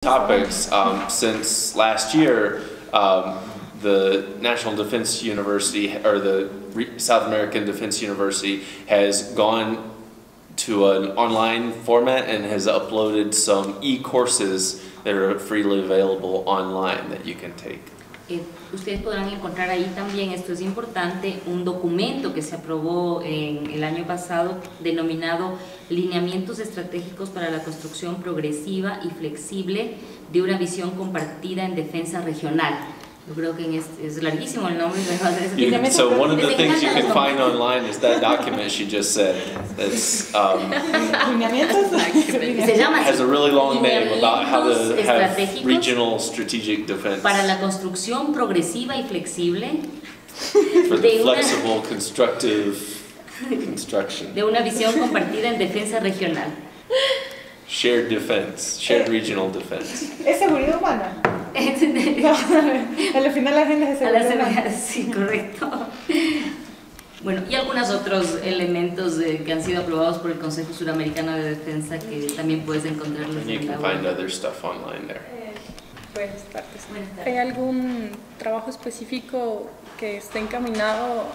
Topics. Since last year, the National Defense University, or the South American Defense University, has gone to an online format and has uploaded some e-courses that are freely available online that you can take. Ustedes podrán encontrar ahí también, esto es importante, un documento que se aprobó en el año pasado denominado Lineamientos Estratégicos para la Construcción Progresiva y Flexible de una Visión Compartida en Defensa Regional. Yo creo que es larguísimo el nombre. So one of the things you can find online is that document she just said. It's has a really long name about how to have regional strategic defense. Para la construcción progresiva y flexible. For the flexible, constructive construction. De una visión compartida en defensa regional. Shared defense, shared regional defense. ¿Es seguridad humana? Al final la agenda es seguridad humana. Sí, correcto. Bueno, y algunos otros elementos que han sido aprobados por el Consejo Suramericano de Defensa que también puedes encontrarlos en la web. You can find other stuff online there. Buenas tardes. ¿Hay algún trabajo específico que esté encaminado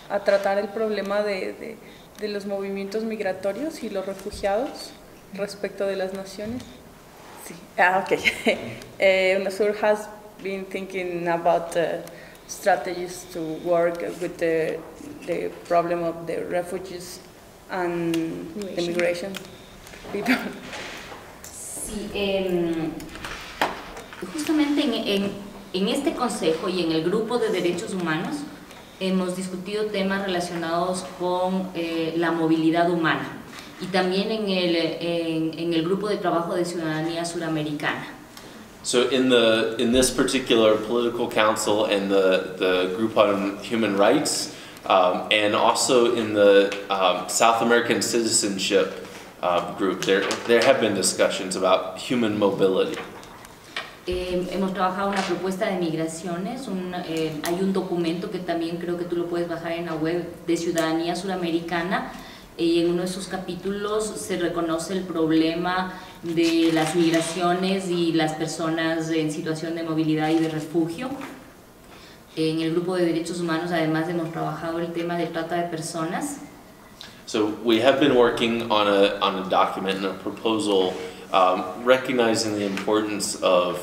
a tratar el problema de los movimientos migratorios y los refugiados respecto de las naciones? Sí. UNASUR has been thinking about strategies to work with the problem of the refugees and the migration people. Sí, justamente en este consejo y en el grupo de derechos humanos hemos discutido temas relacionados con la movilidad humana y también en el grupo de trabajo de ciudadanía suramericana. So in this particular political council and the group on human rights, and also in the South American citizenship group, there have been discussions about human mobility. Hemos trabajado una propuesta de migraciones, hay un documento que también creo que tú lo puedes bajar en la web de ciudadanía suramericana y en uno de sus capítulos se reconoce el problema de las migraciones y las personas en situación de movilidad y de refugio. En el grupo de derechos humanos además hemos trabajado el tema de trata de personas. So we have been working on a document and a proposal recognizing the importance of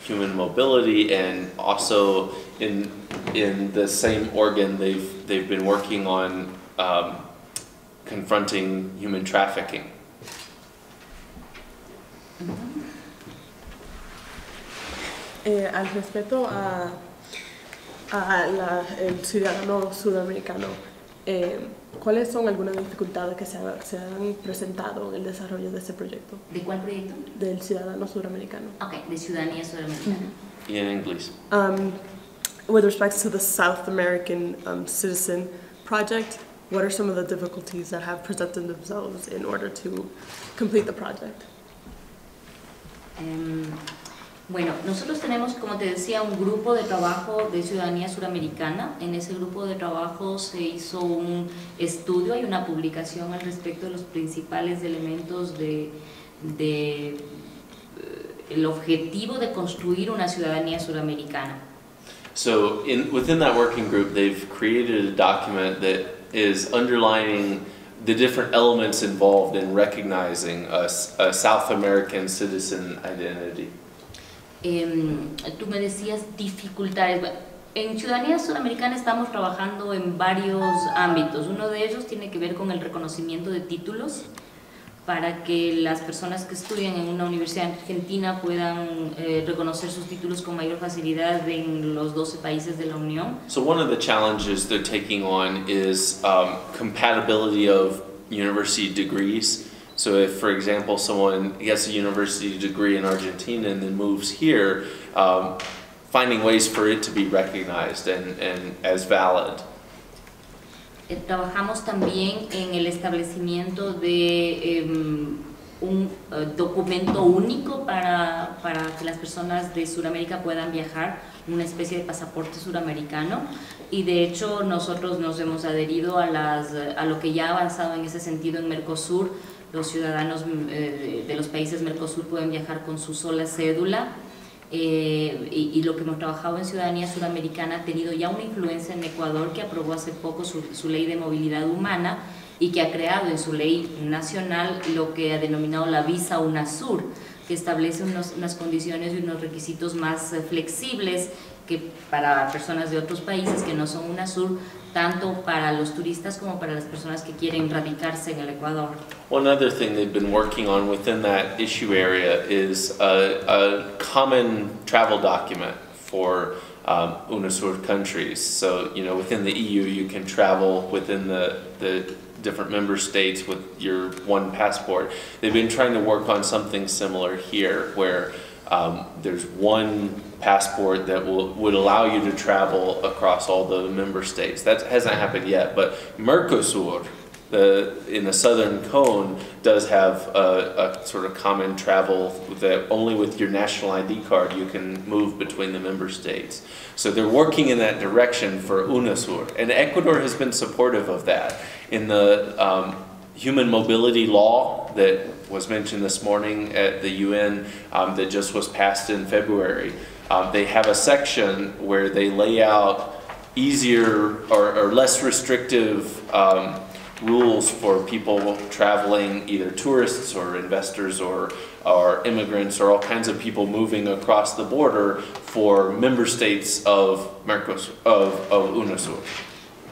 human mobility, and also in the same organ they've been working on confronting human trafficking. Al respecto el ciudadano sudamericano, ¿cuáles son algunas dificultades que se han presentado en el desarrollo de este proyecto? ¿De cuál proyecto? Del ciudadano sudamericano. Okay, de ciudadanía suramericana. In English. With respect to the South American citizen project, what are some of the difficulties that have presented themselves in order to complete the project? Bueno, nosotros tenemos, como te decía, un grupo de trabajo de ciudadanía suramericana. En ese grupo de trabajo se hizo un estudio, hay una publicación al respecto de los principales elementos el objetivo de construir una ciudadanía suramericana. So within that working group, they've created a document that is underlining the different elements involved in recognizing a South American citizen identity. Tú me decías dificultades. En ciudadanía suramericana estamos trabajando en varios ámbitos. Uno de ellos tiene que ver con el reconocimiento de títulos para que las personas que estudian en una universidad argentina puedan reconocer sus títulos con mayor facilidad en los 12 países de la Unión. So one of the challenges they're taking on is compatibility of university degrees. So if, for example, someone gets a university degree in Argentina and then moves here, finding ways for it to be recognized and as valid. Trabajamos también en el establecimiento de un documento único para que las personas de Sudamérica puedan viajar, una especie de pasaporte suramericano, y de hecho nosotros nos hemos adherido a lo que ya ha avanzado en ese sentido en Mercosur, Los ciudadanos de los países Mercosur pueden viajar con su sola cédula. Y lo que hemos trabajado en ciudadanía suramericana ha tenido ya una influencia en Ecuador, que aprobó hace poco su ley de movilidad humana y que ha creado en su ley nacional lo que ha denominado la visa UNASUR, que establece unas condiciones y unos requisitos más flexibles que para personas de otros países que no son UNASUR, tanto para los turistas como para las personas que quieren radicarse en el Ecuador. One other thing they've been working on within that issue area is a common travel document for UNASUR countries. So, you know, within the EU you can travel within the different member states with your one passport. They've been trying to work on something similar here, where there's one passport that would allow you to travel across all the member states. That hasn't happened yet, but Mercosur, in the southern cone, does have a sort of common travel that only with your national ID card you can move between the member states. So they're working in that direction for UNASUR, and Ecuador has been supportive of that. In the human mobility law that was mentioned this morning at the UN that just was passed in February, they have a section where they lay out easier or less restrictive rules for people traveling, either tourists or investors or immigrants or all kinds of people moving across the border for member states of Mercosur, of UNASUR.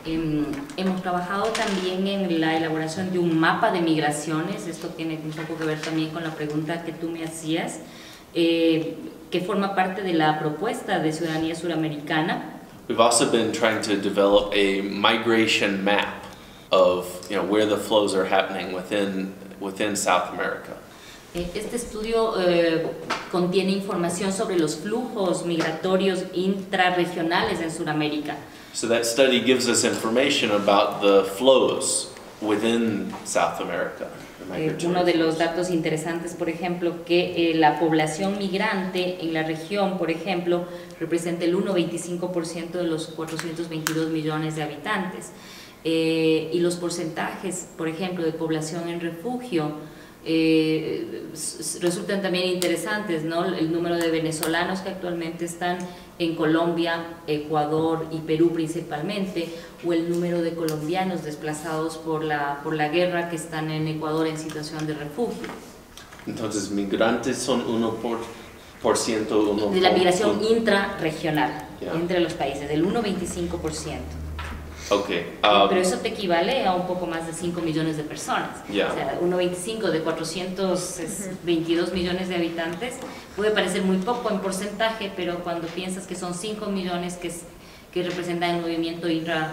Hemos trabajado también en la elaboración de un mapa de migraciones. Esto tiene un poco que ver también con la pregunta que tú me hacías, que forma parte de la propuesta de ciudadanía suramericana. We've also been trying to develop a migration map of, you know, where the flows are happening within South America. Este estudio contiene información sobre los flujos migratorios intrarregionales en Sudamérica. So that study gives us information about the flows within South America. Uno de los datos interesantes, por ejemplo, que la población migrante en la región, por ejemplo, representa el 1,25% de los 422 millones de habitantes. Y los porcentajes, por ejemplo, de población en refugio resultan también interesantes, ¿no? El número de venezolanos que actualmente están en Colombia, Ecuador y Perú principalmente, o el número de colombianos desplazados por la guerra que están en Ecuador en situación de refugio. Entonces, migrantes son 1%. De la migración intrarregional, yeah, entre los países, del 1,25%. Okay. Pero eso te equivale a un poco más de 5 millones de personas. Yeah. O sea, 1,25 de 422 millones de habitantes puede parecer muy poco en porcentaje, pero cuando piensas que son 5 millones que representan el movimiento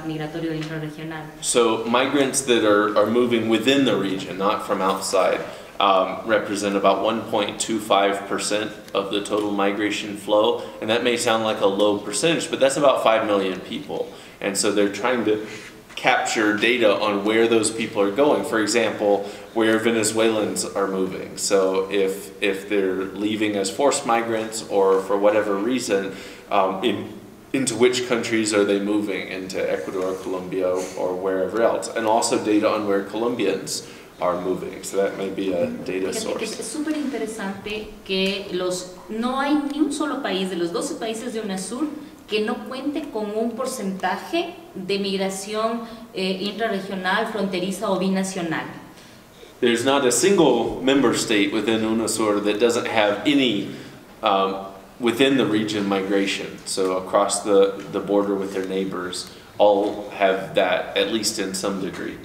migratorio intrarregional. So migrants that are moving within the region, not from outside, represent about 1.25% of the total migration flow, and that may sound like a low percentage, but that's about 5 million people. And so they're trying to capture data on where those people are going. For example, where Venezuelans are moving. So if they're leaving as forced migrants or for whatever reason, into which countries are they moving, into Ecuador, Colombia, or wherever else. And also data on where Colombians are moving. So that may be a data source. Es súper interesante que no hay ni un solo país de los 12 países de UNASUR que no cuente con un porcentaje de migración intrarregional, fronteriza o binacional. There's not a single member state within UNASUR that doesn't have any within the region migration. So across the border with their neighbors, all have that at least in some degree.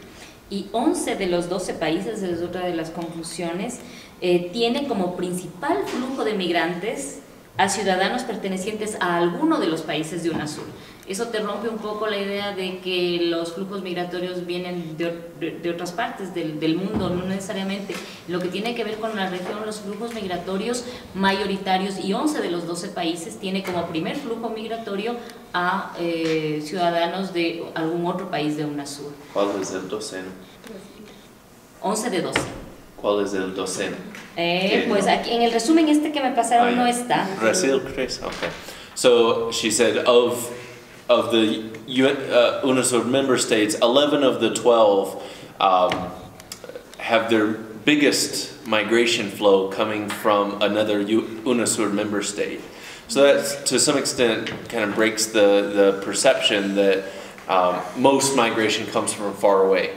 Y 11 de los 12 países, es otra de las conclusiones, tiene como principal flujo de migrantes a ciudadanos pertenecientes a alguno de los países de UNASUR. Eso te rompe un poco la idea de que los flujos migratorios vienen de otras partes del mundo, no necesariamente. Lo que tiene que ver con la región, los flujos migratorios mayoritarios, y 11 de los 12 países tiene como primer flujo migratorio a ciudadanos de algún otro país de UNASUR. ¿Cuál es el 12? 11 de 12. ¿Cuál es el 12? Pues aquí en el resumen que me pasaron no está. Brazil, Chris. Okay. So she said of the UNASUR member states, 11 of the 12 have their biggest migration flow coming from another UNASUR member state. So that, to some extent, kind of breaks the perception that most migration comes from far away.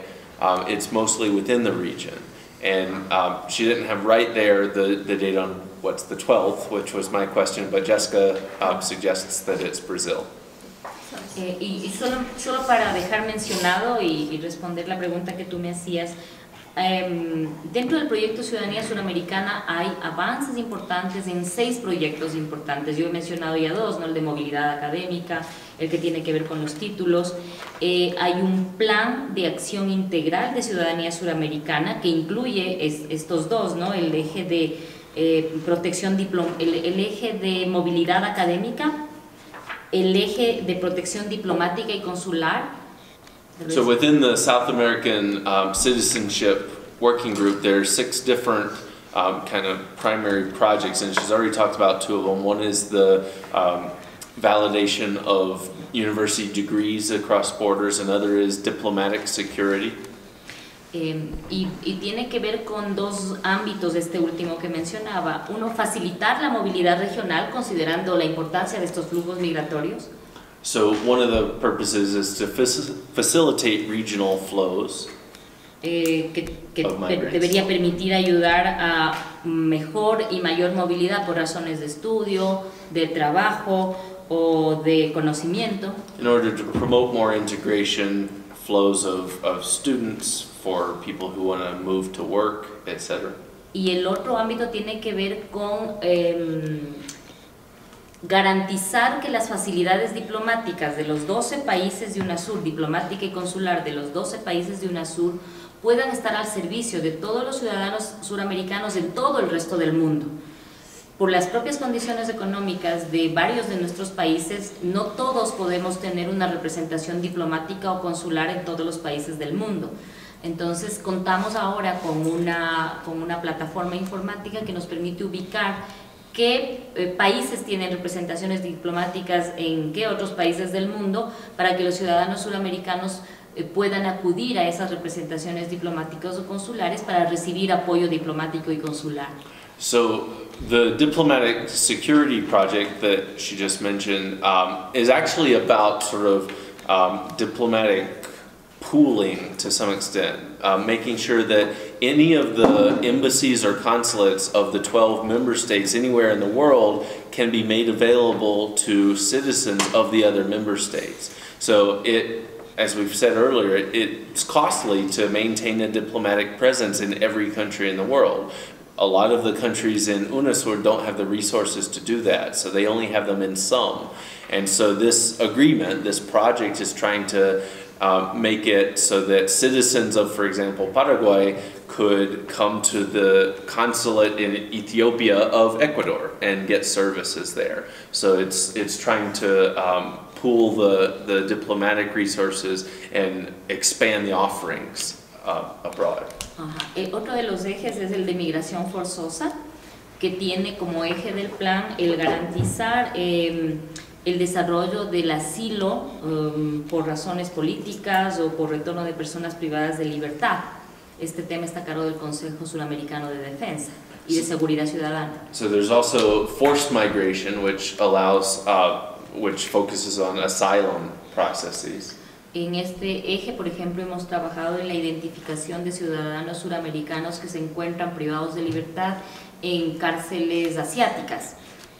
It's mostly within the region. And she didn't have right there the date on what's the 12th, which was my question, but Jessica suggests that it's Brazil. Y solo para dejar mencionado y responder la pregunta que tú me hacías, dentro del proyecto Ciudadanía Suramericana hay avances importantes en 6 proyectos importantes. Yo he mencionado ya 2, ¿no? El de movilidad académica, el que tiene que ver con los títulos. Hay un plan de acción integral de ciudadanía suramericana que incluye estos 2, ¿no? El eje de el eje de movilidad académica, el eje de protección diplomática y consular. So within the South American citizenship working group, there are 6 different kind of primary projects, and she's already talked about 2 of them. One is the validation of university degrees across borders, another is diplomatic security. Y tiene que ver con 2 ámbitos, este último que mencionaba. Uno, facilitar la movilidad regional considerando la importancia de estos flujos migratorios. So one of the purposes is to facilitate regional flows. Que debería permitir ayudar a mejor y mayor movilidad por razones de estudio, de trabajo o de conocimiento. In order to promote more integration, flows of students for people who want to move to work, etc. Y el otro ámbito tiene que ver con garantizar que las facilidades diplomáticas de los 12 países de UNASUR, diplomática y consular de los 12 países de UNASUR, puedan estar al servicio de todos los ciudadanos suramericanos en todo el resto del mundo. Por las propias condiciones económicas de varios de nuestros países, no todos podemos tener una representación diplomática o consular en todos los países del mundo. Entonces contamos ahora con una plataforma informática que nos permite ubicar qué países tienen representaciones diplomáticas en qué otros países del mundo para que los ciudadanos suramericanos puedan acudir a esas representaciones diplomáticas o consulares para recibir apoyo diplomático y consular. So the diplomatic security project that she just mentioned is actually about sort of diplomatic pooling to some extent, making sure that any of the embassies or consulates of the 12 member states anywhere in the world can be made available to citizens of the other member states. So as we've said earlier, it's costly to maintain a diplomatic presence in every country in the world. A lot of the countries in UNASUR don't have the resources to do that, so they only have them in some. And so this agreement, this project, is trying to make it so that citizens of, for example, Paraguay could come to the consulate in Ethiopia of Ecuador and get services there. So it's trying to pool the diplomatic resources and expand the offerings abroad. Otro de los ejes es el de migración forzosa, que tiene como eje del plan el garantizar el desarrollo del asilo por razones políticas o por retorno de personas privadas de libertad. Este tema está a cargo del Consejo Suramericano de Defensa y de Seguridad Ciudadana. So there's also forced migration, which allows, which focuses on asylum processes. En este eje, por ejemplo, hemos trabajado en la identificación de ciudadanos suramericanos que se encuentran privados de libertad en cárceles asiáticas.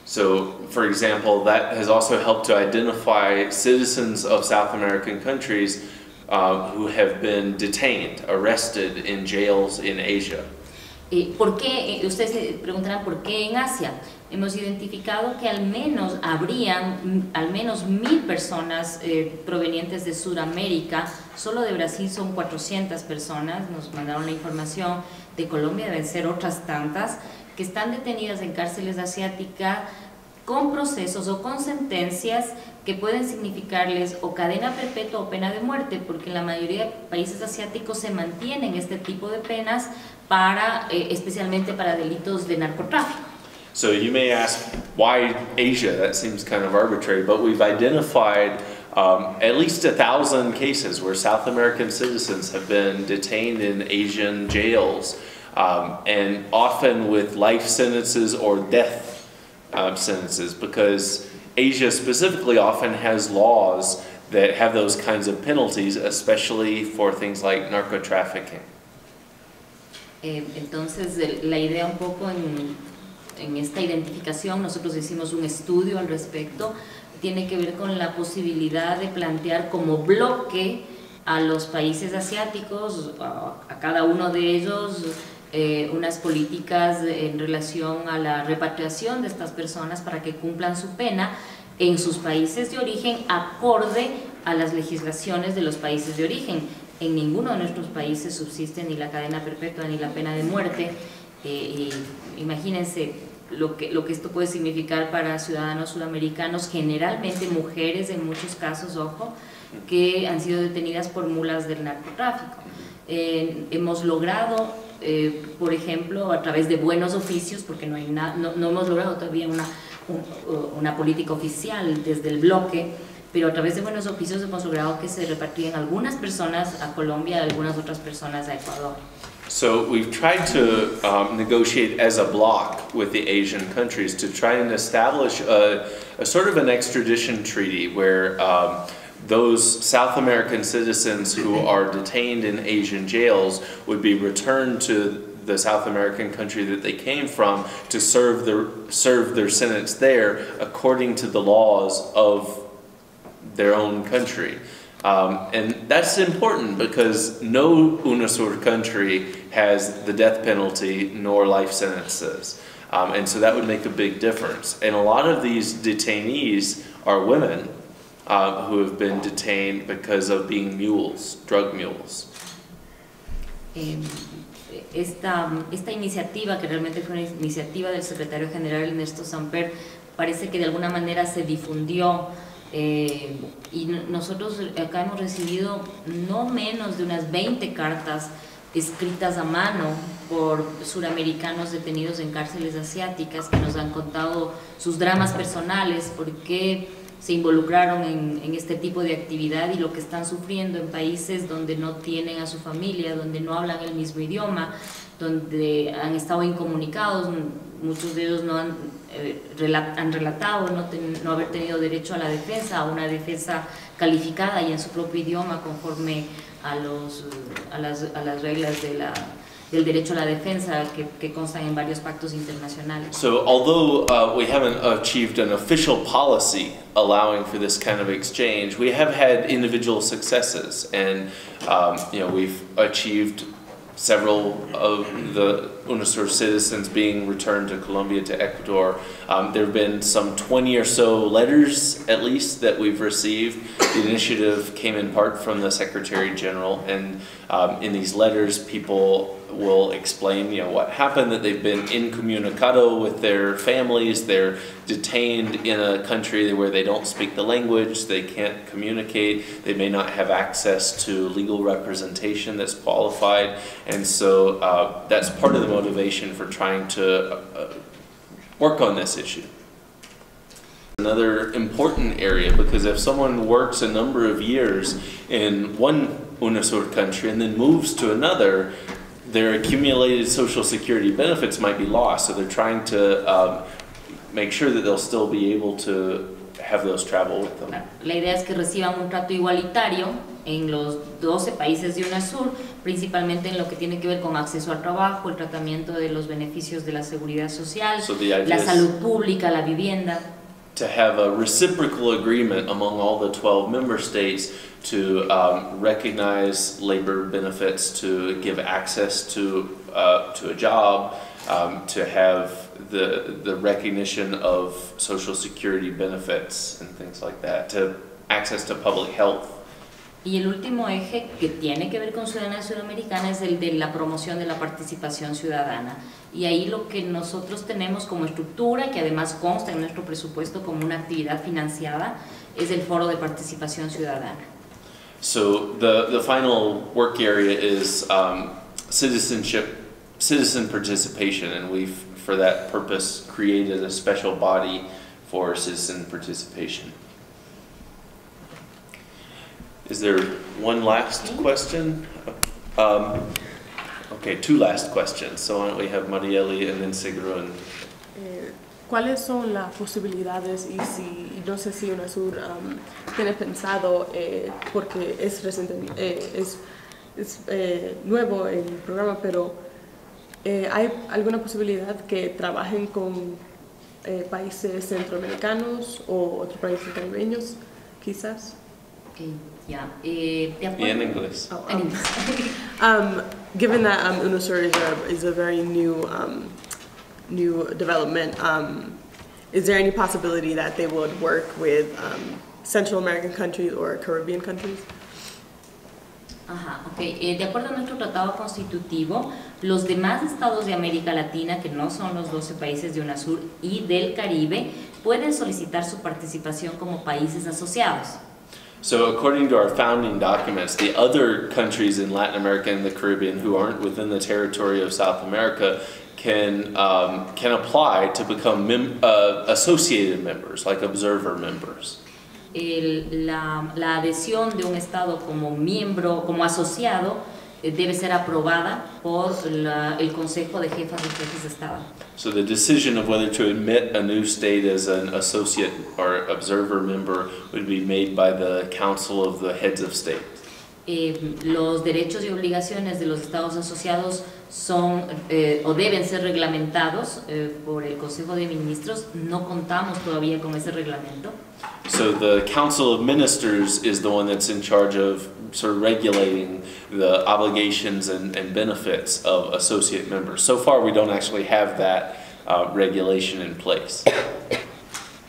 So, for example, that has also helped to identify citizens of South American countries who have been detained, arrested in jails in Asia. ¿Por qué? Ustedes se preguntarán por qué en Asia. Hemos identificado que habrían al menos 1000 personas provenientes de Sudamérica. Solo de Brasil son 400 personas, nos mandaron la información. De Colombia deben ser otras tantas, que están detenidas en cárceles asiáticas con procesos o con sentencias que pueden significarles o cadena perpetua o pena de muerte, porque en la mayoría de países asiáticos se mantienen este tipo de penas especialmente para delitos de narcotráfico. So you may ask, why Asia? That seems kind of arbitrary, but we've identified at least 1,000 cases where South American citizens have been detained in Asian jails and often with life sentences or death sentences, because Asia specifically often has laws that have those kinds of penalties, especially for things like narco-trafficking. Entonces, la idea un poco en esta identificación, nosotros hicimos un estudio al respecto, tiene que ver con la posibilidad de plantear como bloque a los países asiáticos, a cada uno de ellos, unas políticas en relación a la repatriación de estas personas para que cumplan su pena en sus países de origen acorde a las legislaciones de los países de origen. En ninguno de nuestros países subsiste ni la cadena perpetua ni la pena de muerte. Imagínense lo que esto puede significar para ciudadanos sudamericanos, generalmente mujeres en muchos casos, ojo, que han sido detenidas por mulas del narcotráfico. Hemos logrado, por ejemplo, a través de buenos oficios, porque no hemos logrado todavía una política oficial desde el bloque, pero a través de buenos oficios hemos logrado que se repatrien algunas personas a Colombia y algunas otras personas a Ecuador. So we've tried to negotiate as a bloc with the Asian countries to try and establish a sort of an extradition treaty where those South American citizens who are detained in Asian jails would be returned to the South American country that they came from to serve their sentence there according to the laws of their own country. And that's important because no UNASUR country has the death penalty nor life sentences. And so that would make a big difference. And a lot of these detainees are women who have been detained because of being mules, drug mules. Esta iniciativa, que realmente fue una iniciativa del secretario general Ernesto Samper, parece que de alguna manera se difundió. Y nosotros acá hemos recibido no menos de unas 20 cartas escritas a mano por suramericanos detenidos en cárceles asiáticas que nos han contado sus dramas personales, por qué se involucraron en este tipo de actividad y lo que están sufriendo en países donde no tienen a su familia, donde no hablan el mismo idioma, donde han estado incomunicados. Muchos de ellos no han relatado no haber tenido derecho a la defensa, a una defensa calificada y en su propio idioma conforme a las reglas del derecho a la defensa que constan en varios pactos internacionales. So although we haven't achieved an official policy allowing for this kind of exchange, we have had individual successes, and we've achieved several of the UNASUR citizens being returned to Colombia, to Ecuador. There have been some 20 or so letters, at least, that we've received. The initiative came in part from the Secretary General, and in these letters, people will explain, what happened, that they've been incommunicado with their families, they're detained in a country where they don't speak the language, they can't communicate, they may not have access to legal representation that's qualified, and so that's part of the motivation for trying to work on this issue. Another important area, because if someone works a number of years in one UNASUR country and then moves to another, their accumulated social security benefits might be lost, so they're trying to make sure that they'll still be able to have those travel with them. La idea es que reciban un trato igualitario en los 12 países de UNASUR, principalmente en lo que tiene que ver con acceso al trabajo, el tratamiento de los beneficios de la seguridad social, la salud pública, la vivienda. To have a reciprocal agreement among all the 12 member states to recognize labor benefits, to give access to a job, to have the recognition of social security benefits and things like that, to access to public health. Y el último eje que tiene que ver con ciudadanía sudamericana es el de la promoción de la participación ciudadana. Y ahí lo que nosotros tenemos como estructura, que además consta en nuestro presupuesto como una actividad financiada, es el Foro de Participación Ciudadana. So the final work area is citizen participation, and we've, for that purpose, created a special body for citizen participation. Is there one last question? Okay. Okay, two last questions. So why don't we have Marieli and then Sigrun. ¿Cuáles son las posibilidades y no sé si UNASUR tiene pensado, porque es reciente, es nuevo el programa, pero ¿hay alguna posibilidad que trabajen con países centroamericanos o otros países caribeños, quizás? Yeah. Y en inglés. Oh, En inglés. Given that UNASUR is a very new development, is there any possibility that they would work with Central American countries or Caribbean countries? Ajá, okay. De acuerdo a nuestro tratado constitutivo, los demás estados de América Latina, que no son los 12 países de UNASUR y del Caribe, pueden solicitar su participación como países asociados. So according to our founding documents, the other countries in Latin America and the Caribbean who aren't within the territory of South America can apply to become associated members, like observer members. La adhesión de un estado como miembro, como asociado, debe ser aprobada por el Consejo de Jefas y Jefes de Estado. So the decision of whether to admit a new state as an associate or observer member would be made by the Council of the Heads of State. Los derechos y obligaciones de los estados asociados son o deben ser reglamentados por el Consejo de Ministros. No contamos todavía con ese reglamento. So the Council of Ministers is the one that's in charge of sort of regulating the obligations and benefits of associate members. So far we don't actually have that regulation in place.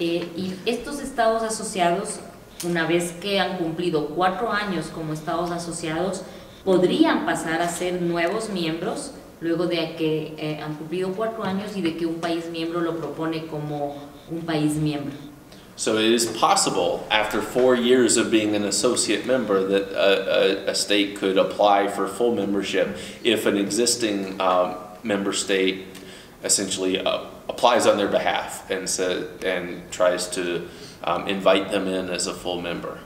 Y estos estados asociados, una vez que han cumplido 4 años como estados asociados, podrían pasar a ser nuevos miembros luego de que han cumplido 4 años y de que un país miembro lo propone como un país miembro. So it is possible, after 4 years of being an associate member, that a state could apply for full membership if an existing member state essentially applies on their behalf and tries to invite them in as a full member.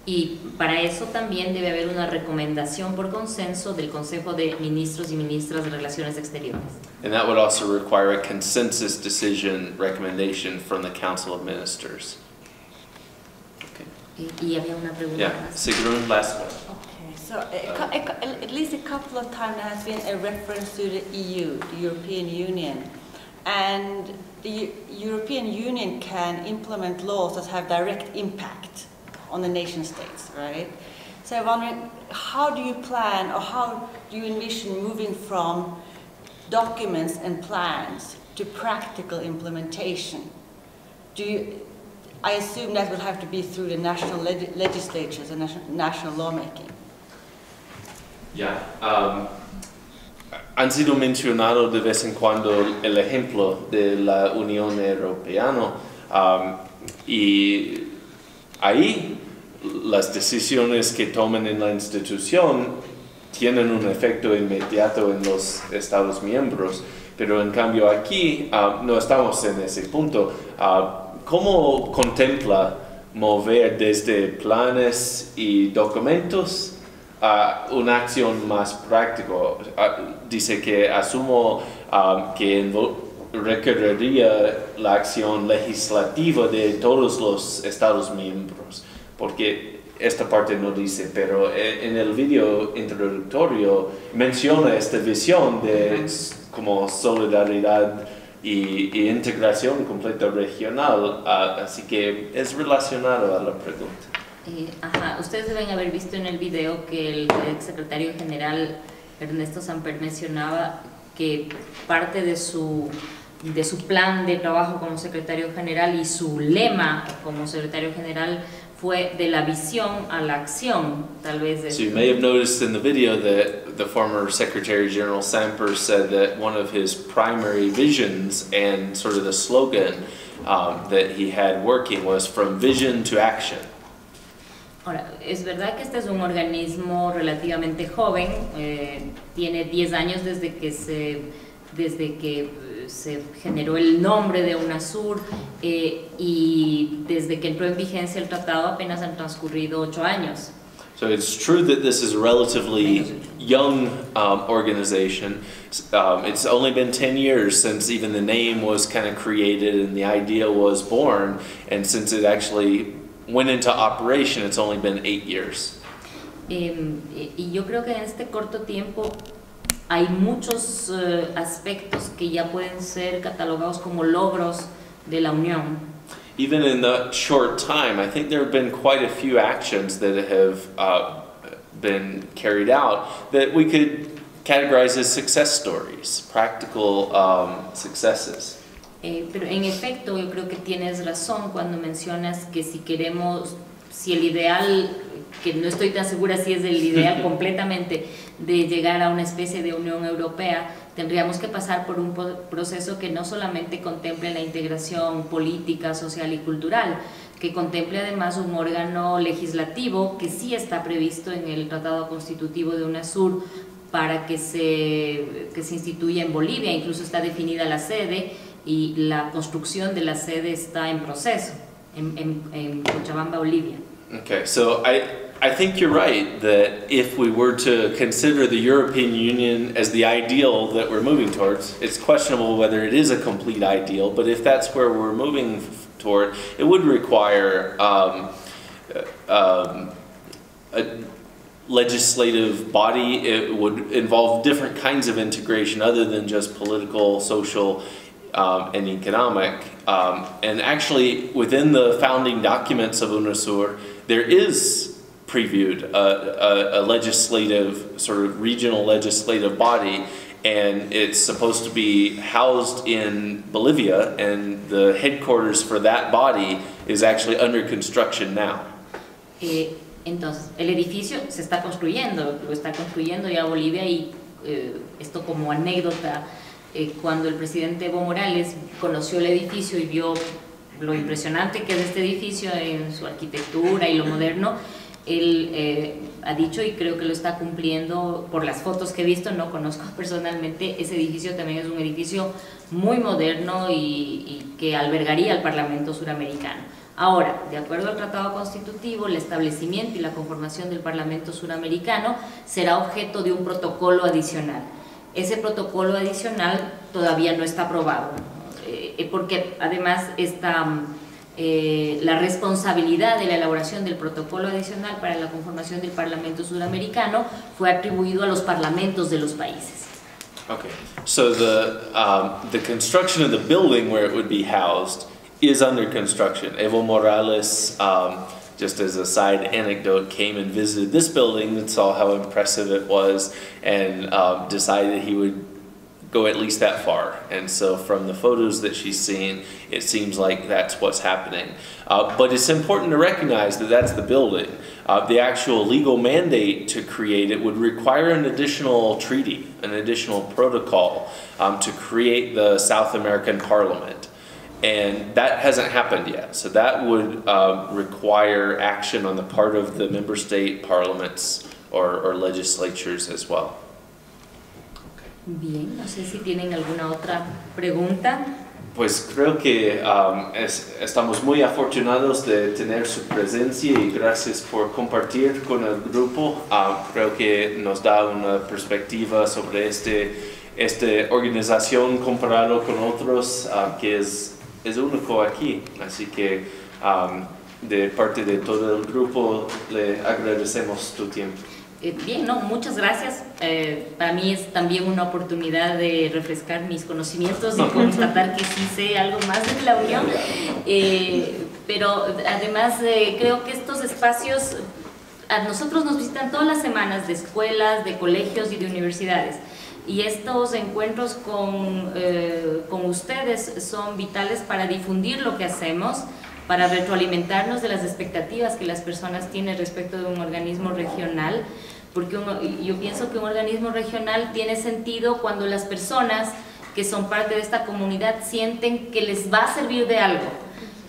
Y para eso también debe haber una recomendación por consenso del Consejo de Ministros y Ministras de Relaciones Exteriores. And that would also require a consensus decision recommendation from the Council of Ministers. Okay. Y había una pregunta Yeah, más. Sigrun, last one. Okay, so at least a couple of times there has been a reference to the EU, the European Union, and the European Union can implement laws that have direct impact on the nation states, right? So I'm wondering, how do you plan, or how do you envision moving from documents and plans to practical implementation? I assume that will have to be through the national legislatures and national lawmaking. Yeah. Han sido mencionado de vez en cuando el ejemplo de la Unión Europea, y ahí las decisiones que toman en la institución tienen un efecto inmediato en los Estados miembros, pero en cambio aquí no estamos en ese punto. ¿Cómo contempla mover desde planes y documentos a una acción más práctica? Dice que asumo que requeriría la acción legislativa de todos los Estados miembros, porque esta parte no dice, pero en el video introductorio menciona esta visión de como solidaridad y integración completa regional, así que es relacionado a la pregunta. Ustedes deben haber visto en el video que el secretario general Ernesto Samper mencionaba que parte de su plan de trabajo como secretario general y su lema como secretario general fue de la visión a la acción, tal vez. So you may have noticed in the video that the former Secretary General Samper said that one of his primary visions and sort of the slogan that he had working was from vision to action. Ahora, es verdad que este es un organismo relativamente joven, tiene 10 años desde que se generó el nombre de UNASUR, y desde que entró en vigencia el tratado apenas han transcurrido 8 años. So it's true that this is a relatively young organization. It's only been 10 years since even the name was kind of created and the idea was born, and since it actually went into operation, it's only been 8 years. Y yo creo que en este corto tiempo hay muchos aspectos que ya pueden ser catalogados como logros de la Unión. Even in that short time, I think there have been quite a few actions that have been carried out that we could categorize as success stories, practical successes. Pero en efecto, yo creo que tienes razón cuando mencionas que si queremos, si el ideal, que no estoy tan segura si es el ideal completamente, de llegar a una especie de Unión Europea, tendríamos que pasar por un proceso que no solamente contemple la integración política, social y cultural, que contemple además un órgano legislativo que sí está previsto en el Tratado Constitutivo de UNASUR para que se instituya en Bolivia. Incluso está definida la sede y la construcción de la sede está en proceso, en Cochabamba, Bolivia. Okay, so I think you're right that if we were to consider the European Union as the ideal that we're moving towards, it's questionable whether it is a complete ideal, but if that's where we're moving toward, it would require a legislative body. It would involve different kinds of integration other than just political, social, and economic. And actually, within the founding documents of UNASUR, there is previewed a legislative, sort of regional legislative body, and it's supposed to be housed in Bolivia, and the headquarters for that body is actually under construction now. Entonces, el edificio se está construyendo, lo está construyendo ya Bolivia, y esto como anécdota, cuando el presidente Evo Morales conoció el edificio y vio lo impresionante que es este edificio en su arquitectura y lo moderno, él ha dicho, y creo que lo está cumpliendo por las fotos que he visto, no conozco personalmente, ese edificio también es un edificio muy moderno y que albergaría al Parlamento Suramericano. Ahora, de acuerdo al Tratado Constitutivo, el establecimiento y la conformación del Parlamento Suramericano será objeto de un protocolo adicional. Ese protocolo adicional todavía no está aprobado, porque además la responsabilidad de la elaboración del protocolo adicional para la conformación del Parlamento Suramericano fue atribuido a los parlamentos de los países. Okay, so the construction of the building where it would be housed is under construction. Evo Morales, just as a side anecdote, came and visited this building and saw how impressive it was, and decided he would go at least that far. And so from the photos that she's seen, it seems like that's what's happening. But it's important to recognize that that's the building. The actual legal mandate to create it would require an additional treaty, an additional protocol to create the South American Parliament. And that hasn't happened yet. So that would require action on the part of the member state parliaments or legislatures as well. Bien, no sé si tienen alguna otra pregunta. Pues creo que estamos muy afortunados de tener su presencia y gracias por compartir con el grupo. Creo que nos da una perspectiva sobre esta organización comparado con otros que es único aquí. Así que de parte de todo el grupo le agradecemos tu tiempo. Bien, no, muchas gracias. Para mí es también una oportunidad de refrescar mis conocimientos y constatar que sí sé algo más de la Unión. Pero además creo que estos espacios a nosotros nos visitan todas las semanas de escuelas, de colegios y de universidades. Y estos encuentros con ustedes son vitales para difundir lo que hacemos, para retroalimentarnos de las expectativas que las personas tienen respecto de un organismo regional, porque yo pienso que un organismo regional tiene sentido cuando las personas que son parte de esta comunidad sienten que les va a servir de algo,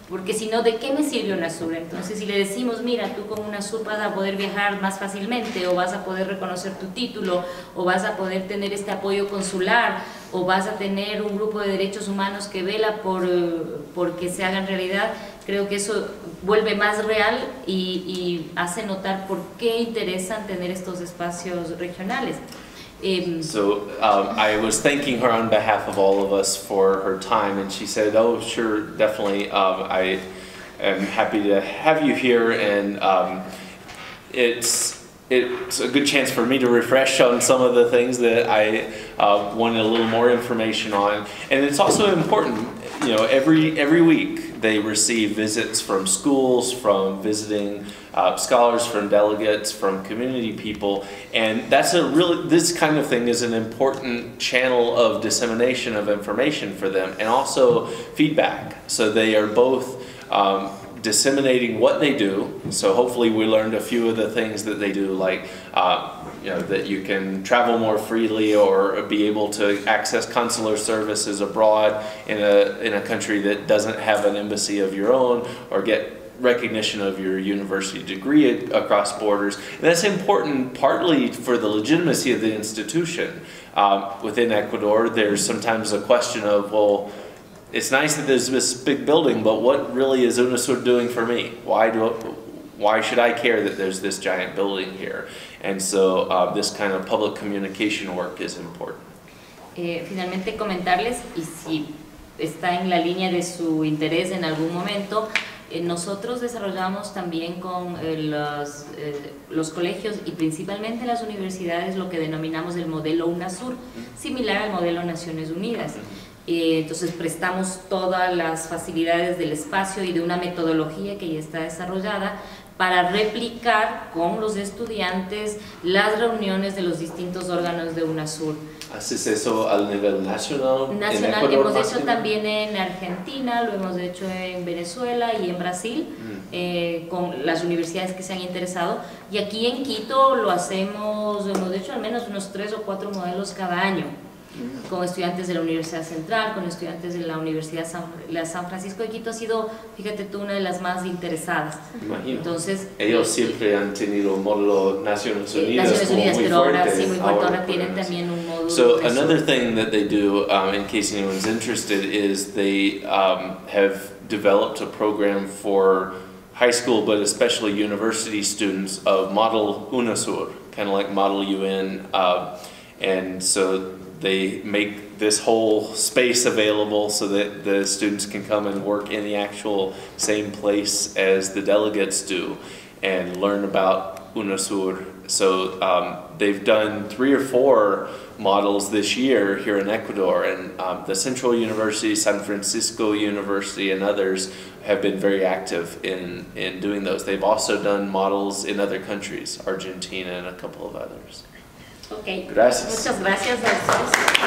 porque si no, ¿de qué me sirve UNASUR? Entonces, si le decimos, mira, tú con UNASUR vas a poder viajar más fácilmente, o vas a poder reconocer tu título, o vas a poder tener este apoyo consular, o vas a tener un grupo de derechos humanos que vela por que se hagan realidad, Creo que eso vuelve más real y hace notar por qué interesan tener estos espacios regionales. I was thanking her on behalf of all of us for her time, and she said, "Oh, sure, definitely. I am happy to have you here, and it's a good chance for me to refresh on some of the things that I wanted a little more information on. And it's also important, you know, every week they receive visits from schools, from visiting scholars, from delegates, from community people, and that's this kind of thing is an important channel of dissemination of information for them, and also feedback. So they are both disseminating what they do. So hopefully we learned a few of the things that they do, like you know, that you can travel more freely or be able to access consular services abroad in a country that doesn't have an embassy of your own, or get recognition of your university degree across borders. And that's important partly for the legitimacy of the institution. Within Ecuador, there's sometimes a question of, well, it's nice that there's this big building, but what really is UNASUR doing for me? Why should I care that there's this giant building here? And so this kind of public communication work is important. Finalmente comentarles, y si está en la línea de su interés en algún momento, nosotros desarrollamos también con los colegios y principalmente las universidades lo que denominamos el modelo UNASUR, similar al modelo Naciones Unidas. Entonces prestamos todas las facilidades del espacio y de una metodología que ya está desarrollada para replicar con los estudiantes las reuniones de los distintos órganos de UNASUR. ¿Haces eso al nivel nacional? Nacional, hemos hecho también en Argentina, lo hemos hecho en Venezuela y en Brasil, con las universidades que se han interesado. Y aquí en Quito lo hacemos, hemos hecho al menos unos 3 o 4 modelos cada año, con estudiantes de la Universidad Central, con estudiantes de la Universidad San Francisco de Quito. Ha sido, fíjate tú, una de las más interesadas. Imagino. Entonces, ellos siempre han tenido un módulo Naciones Unidas, muy pero ahora fuerte. sí, muy fuerte. Ahora tienen también un módulo. So another thing that they do, in case anyone's interested, is they have developed a program for high school, but especially university students, of Model UNASUR, kind of like Model UN, and so they make this whole space available so that the students can come and work in the actual same place as the delegates do and learn about UNASUR. So they've done 3 or 4 models this year here in Ecuador, and the Central University, San Francisco University, and others have been very active in doing those. They've also done models in other countries, Argentina and a couple of others. Okay. Gracias. Muchas gracias a ustedes.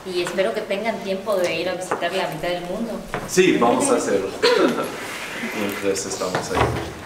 Y espero que tengan tiempo de ir a visitar la mitad del mundo. Sí, vamos a hacerlo. Mientras estamos ahí.